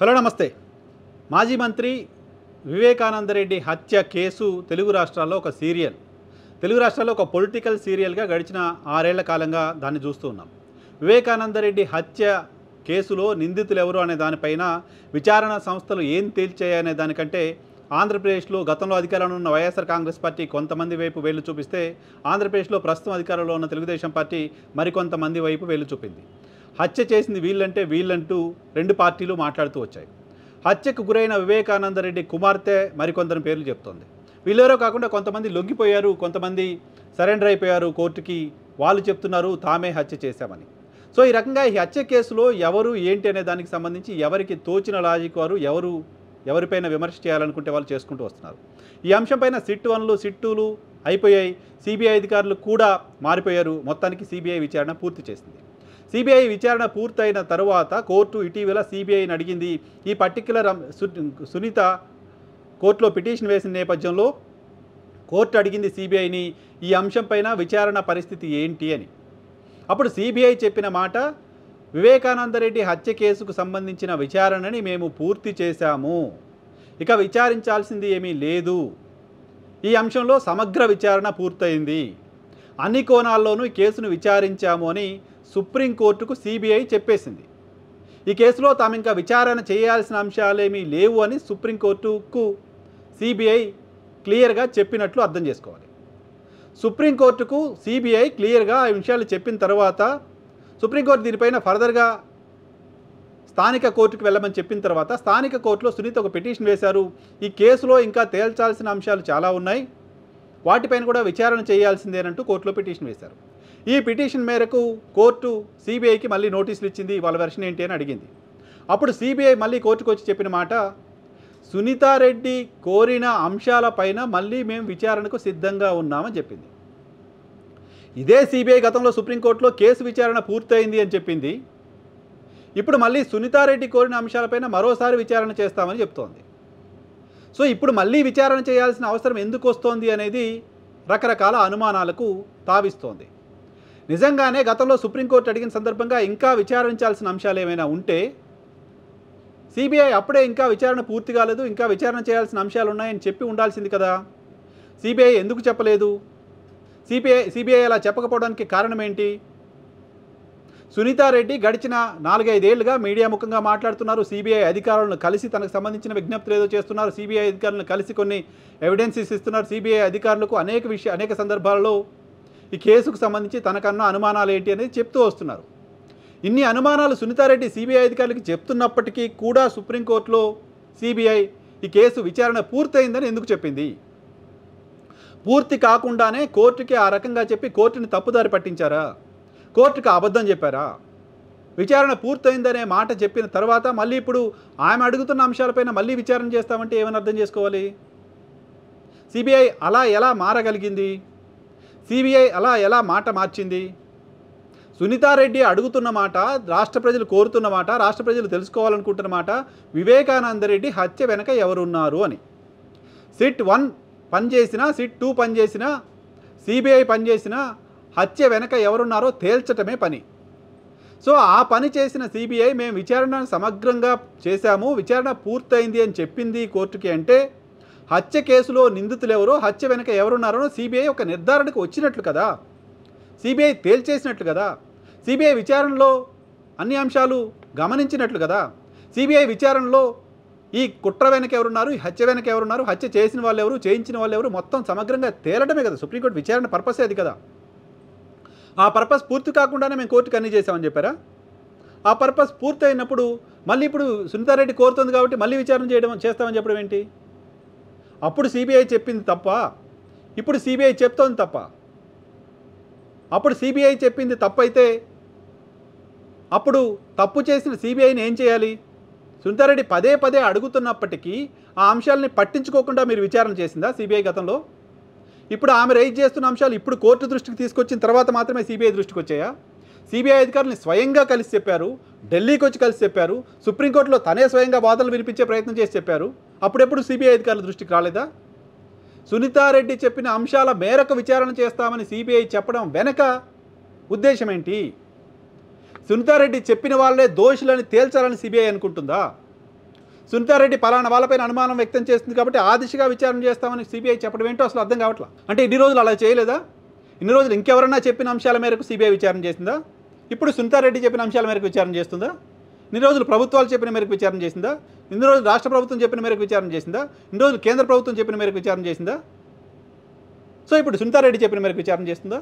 Hello నమస్తే. మాజీ మంత్రి వివేకానంద రెడ్డి హత్య కేసు తెలుగు రాష్ట్రాల్లో ఒక సీరియల్. తెలుగు రాష్ట్రాల్లో ఒక పొలిటికల్ సీరియల్గా గడిచిన 6 ఏళ్ల కాలంగా దాన్ని చూస్తూ ఉన్నాం. వివేకానంద రెడ్డి హత్య కేసులో నిందితులు ఎవరు అనే దానిపైన విచారణ సంస్థలు ఏం తేల్చాయనే దానికంటే ఆంధ్రప్రదేశ్లో గతంలో అధికారంలో ఉన్న వైఎస్ఆర్ కాంగ్రెస్ పార్టీ కొంతమంది వైపు వేలు చూపిస్తే, ఆంధ్రప్రదేశ్లో ప్రస్తుతం అధికారంలో ఉన్న తెలుగుదేశం పార్టీ మరికొంతమంది వైపు వేలు చూపింది. హత్య చేసింది వీళ్ళంటే వీళ్ళంటూ రెండు పార్టీలు మాట్లాడుతూ వచ్చాయి. హత్యకు గురైన వివేకానంద రెడ్డి కుమార్తె మరికొందరి పేర్లు చెప్తోంది. వీళ్ళెవరో కాకుండా కొంతమంది లొంగిపోయారు, కొంతమంది సరెండర్ అయిపోయారు కోర్టుకి. వాళ్ళు చెప్తున్నారు తామే హత్య చేశామని. సో ఈ రకంగా ఈ హత్య కేసులో ఎవరు ఏంటి అనే దానికి సంబంధించి ఎవరికి తోచిన లాజిక్ వారు ఎవరిపైన విమర్శ చేయాలనుకుంటే వాళ్ళు చేసుకుంటూ వస్తున్నారు. ఈ అంశంపైన సిట్ 1లు సిట్ 2లు అయిపోయాయి. సిబిఐ అధికారులు కూడా మారిపోయారు. మొత్తానికి సిబిఐ విచారణ పూర్తి చేసింది. సిబిఐ విచారణ పూర్తయిన తరువాత కోర్టు ఇటీవల సిబిఐని అడిగింది, ఈ పర్టిక్యులర్ సునీత కోర్టులో పిటిషన్ వేసిన నేపథ్యంలో కోర్టు అడిగింది సిబిఐని ఈ అంశంపైన విచారణ పరిస్థితి ఏంటి అని. అప్పుడు సిబిఐ చెప్పిన మాట, వివేకానందరెడ్డి హత్య కేసుకు సంబంధించిన విచారణని మేము పూర్తి చేశాము, ఇక విచారించాల్సింది ఏమీ లేదు. ఈ అంశంలో సమగ్ర విచారణ పూర్తయింది, అన్ని కోణాల్లోనూ ఈ కేసును విచారించాము అని సుప్రీంకోర్టుకు సిబిఐ చెప్పేసింది. ఈ కేసులో తాము ఇంకా విచారణ చేయాల్సిన అంశాలేమీ లేవు అని సుప్రీంకోర్టుకు సిబిఐ క్లియర్గా చెప్పినట్లు అర్థం చేసుకోవాలి. సుప్రీంకోర్టుకు సిబిఐ క్లియర్గా ఆ విషయాలు చెప్పిన తర్వాత సుప్రీంకోర్టు దీనిపైన ఫర్దర్గా స్థానిక కోర్టుకు వెళ్ళమని చెప్పిన తర్వాత స్థానిక కోర్టులో సునీత ఒక పిటిషన్ వేశారు. ఈ కేసులో ఇంకా తేల్చాల్సిన అంశాలు చాలా ఉన్నాయి, వాటిపైన కూడా విచారణ చేయాల్సిందేనంటూ కోర్టులో పిటిషన్ వేశారు. ఈ పిటిషన్ మేరకు కోర్టు సిబిఐకి మళ్ళీ నోటీసులు ఇచ్చింది, వాళ్ళ వెర్షన్ ఏంటి అని అడిగింది. అప్పుడు సిబిఐ మళ్ళీ కోర్టుకు వచ్చి చెప్పిన మాట, సునీతారెడ్డి కోరిన అంశాలపైన మళ్ళీ మేము విచారణకు సిద్ధంగా ఉన్నామని చెప్పింది. ఇదే సిబిఐ గతంలో సుప్రీంకోర్టులో కేసు విచారణ పూర్తయింది అని చెప్పింది. ఇప్పుడు మళ్ళీ సునీతారెడ్డి కోరిన అంశాలపైన మరోసారి విచారణ చేస్తామని చెప్తోంది. సో ఇప్పుడు మళ్ళీ విచారణ చేయాల్సిన అవసరం ఎందుకు వస్తోంది అనేది రకరకాల అనుమానాలకు తావిస్తోంది. నిజంగానే గతంలో సుప్రీంకోర్టు అడిగిన సందర్భంగా ఇంకా విచారించాల్సిన అంశాలు ఏమైనా ఉంటే సిబిఐ అప్పుడే ఇంకా విచారణ పూర్తి కాలేదు, ఇంకా విచారణ చేయాల్సిన అంశాలు ఉన్నాయని చెప్పి ఉండాల్సింది కదా. సిబిఐ ఎందుకు చెప్పలేదు? సిబిఐ అలా చెప్పకపోవడానికి కారణం ఏంటి? సునీతారెడ్డి గడిచిన 4-5 ఏళ్లుగా మీడియా ముఖంగా మాట్లాడుతున్నారు. సిబిఐ అధికారులను కలిసి తనకు సంబంధించిన విజ్ఞప్తులు ఏదో చేస్తున్నారు. సిబిఐ అధికారులను కలిసి కొన్ని ఎవిడెన్సెస్ ఇస్తున్నారు. సిబిఐ అధికారులకు అనేక సందర్భాలలో ఈ కేసుకు సంబంధించి తనకన్నా అనుమానాలు ఏంటి అనేది చెప్తూ వస్తున్నారు. ఇన్ని అనుమానాలు సునీతారెడ్డి సిబిఐ అధికారులకి చెప్తున్నప్పటికీ కూడా సుప్రీంకోర్టులో సిబిఐ ఈ కేసు విచారణ పూర్తయిందని ఎందుకు చెప్పింది? పూర్తి కాకుండానే కోర్టుకి ఆ రకంగా చెప్పి కోర్టుని తప్పుదారి పట్టించారా? కోర్టుకి అబద్ధం చెప్పారా? విచారణ పూర్తయిందనే మాట చెప్పిన తర్వాత మళ్ళీ ఇప్పుడు ఆమె అడుగుతున్న అంశాలపైన మళ్ళీ విచారణ చేస్తామంటే ఏమని అర్థం చేసుకోవాలి? సిబిఐ అలా ఎలా మారగలిగింది? సిబిఐ అలా ఎలా మాట మార్చింది? సునీతారెడ్డి అడుగుతున్న మాట, రాష్ట్ర ప్రజలు కోరుతున్న మాట, రాష్ట్ర ప్రజలు తెలుసుకోవాలనుకుంటున్న మాట, వివేకానందరెడ్డి హత్య వెనక ఎవరున్నారు అని. సిట్ 1 పనిచేసినా, సిట్ 2 పనిచేసినా, సిబిఐ పనిచేసినా హత్య వెనక ఎవరున్నారో తేల్చటమే పని. సో ఆ పని చేసిన సిబిఐ మేము విచారణ సమగ్రంగా చేశాము, విచారణ పూర్తయింది అని చెప్పింది కోర్టుకి అంటే హత్య కేసులో నిందితులు ఎవరో, హత్య వెనక ఎవరున్నారో సిబిఐ ఒక నిర్ధారణకు వచ్చినట్లు కదా, సిబిఐ తేల్చేసినట్లు కదా, సిబిఐ విచారణలో అన్ని అంశాలు గమనించినట్లు కదా, సిబిఐ విచారణలో ఈ కుట్ర వెనక ఎవరున్నారు, ఈ హత్య వెనక ఎవరున్నారు, హత్య చేసిన వాళ్ళు ఎవరు, చేయించిన వాళ్ళు ఎవరు, మొత్తం సమగ్రంగా తేలడమే కదా సుప్రీంకోర్టు విచారణ పర్పసే అది కదా. ఆ పర్పస్ పూర్తి కాకుండానే మేము కోర్టుకు అన్నీ చేసామని చెప్పారా? ఆ పర్పస్ పూర్తి అయినప్పుడు మళ్ళీ ఇప్పుడు సునీతారెడ్డి కోరుతుంది కాబట్టి మళ్ళీ విచారణ చేస్తామని చెప్పడం ఏంటి? అప్పుడు సిబిఐ చెప్పింది తప్ప, ఇప్పుడు సిబిఐ చెప్తోంది తప్ప. అప్పుడు సిబిఐ చెప్పింది తప్పైతే అప్పుడు తప్పు చేసిన సిబిఐని ఏం చేయాలి? సునీతారెడ్డి పదే అడుగుతున్నప్పటికీ ఆ అంశాలని పట్టించుకోకుండా మీరు విచారణ చేసిందా సిబిఐ గతంలో? ఇప్పుడు ఆమె రైజ్ చేస్తున్న అంశాలు ఇప్పుడు కోర్టు దృష్టికి తీసుకొచ్చిన తర్వాత మాత్రమే సిబిఐ దృష్టికి వచ్చాయా? సిబిఐ అధికారులను స్వయంగా కలిసి చెప్పారు, ఢిల్లీకి వచ్చి కలిసి చెప్పారు, సుప్రీంకోర్టులో తనే స్వయంగా వాదనలు వినిపించే ప్రయత్నం చేసి చెప్పారు. అప్పుడెప్పుడు సిబిఐ అధికారుల దృష్టికి రాలేదా? సునీతారెడ్డి చెప్పిన అంశాల మేరకు విచారణ చేస్తామని సిబిఐ చెప్పడం వెనక ఉద్దేశం ఏంటి? సునీతారెడ్డి చెప్పిన వాళ్ళే దోషులని తేల్చాలని సిబిఐ అనుకుంటుందా? సునీతారెడ్డి పలానా వాళ్ళపైన అనుమానం వ్యక్తం చేస్తుంది కాబట్టి ఆ దిశగా విచారణ చేస్తామని సిబిఐ చెప్పడం ఏంటో అసలు అర్థం కావట్లా. అంటే ఇన్ని రోజులు అలా చేయలేదా? ఇన్ని రోజులు ఇంకెవరన్నా చెప్పిన అంశాల మేరకు సిబిఐ విచారణ చేసిందా? ఇప్పుడు సునీతారెడ్డి చెప్పిన అంశాల మేరకు విచారణ చేస్తుందా? ఇన్ని రోజులు ప్రభుత్వాలు చెప్పిన మేరకు విచారణ చేసిందా? ఇన్ని రోజులు రాష్ట్ర ప్రభుత్వం చెప్పిన మేరకు విచారణ చేసిందా? ఇన్ని రోజులు కేంద్ర ప్రభుత్వం చెప్పిన మేరకు విచారణ చేసిందా? సో ఇప్పుడు సునీతారెడ్డి చెప్పిన మేరకు విచారణ చేస్తుందా?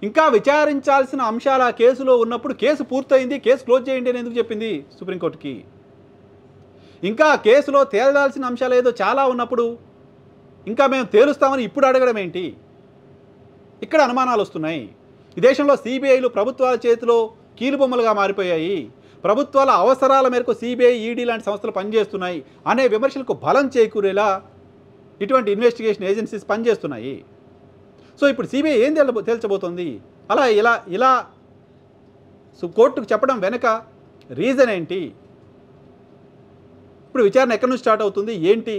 ఇంకా విచారించాల్సిన అంశాల కేసులో ఉన్నప్పుడు కేసు పూర్తయింది, కేసు క్లోజ్ చేయండి అని ఎందుకు చెప్పింది సుప్రీంకోర్టుకి? ఇంకా కేసులో తేలాల్సిన అంశాలు ఏదో చాలా ఉన్నప్పుడు ఇంకా మేము తేలుస్తామని ఇప్పుడు అడగడం ఏంటి? ఇక్కడ అనుమానాలు వస్తున్నాయి. ఈ దేశంలో సిబిఐలు ప్రభుత్వాల చేతిలో కీలుబొమ్మలుగా మారిపోయాయి. ప్రభుత్వాల అవసరాల మేరకు సిబిఐ, ఈడీ లాంటి సంస్థలు పనిచేస్తున్నాయి అనే విమర్శలకు బలం చేకూరేలా ఇటువంటి ఇన్వెస్టిగేషన్ ఏజెన్సీస్ పనిచేస్తున్నాయి. సో ఇప్పుడు సిబిఐ ఏం తేల్చబోతోంది? ఇలా కోర్టుకు చెప్పడం వెనక రీజన్ ఏంటి? ఇప్పుడు విచారణ ఎక్కడి నుంచి స్టార్ట్ అవుతుంది ఏంటి?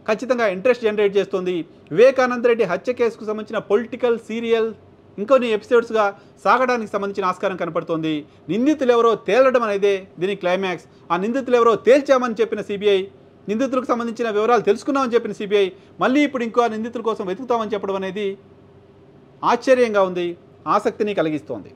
ఖచ్చితంగా ఇంట్రెస్ట్ జనరేట్ చేస్తుంది. వివేకానంద రెడ్డి హత్య కేసుకు సంబంధించిన పొలిటికల్ సీరియల్ ఇంకొన్ని ఎపిసోడ్స్గా సాగడానికి సంబంధించిన ఆస్కారం కనపడుతోంది. నిందితులు ఎవరో తేలడం అనేదే దీని క్లైమాక్స్. ఆ నిందితులు ఎవరో తేల్చామని చెప్పిన సిబిఐ, నిందితులకు సంబంధించిన వివరాలు తెలుసుకున్నామని చెప్పిన సిబిఐ మళ్ళీ ఇప్పుడు ఇంకో నిందితుల కోసం వెతుకుతామని చెప్పడం అనేది ఆశ్చర్యంగా ఉంది, ఆసక్తిని కలిగిస్తోంది.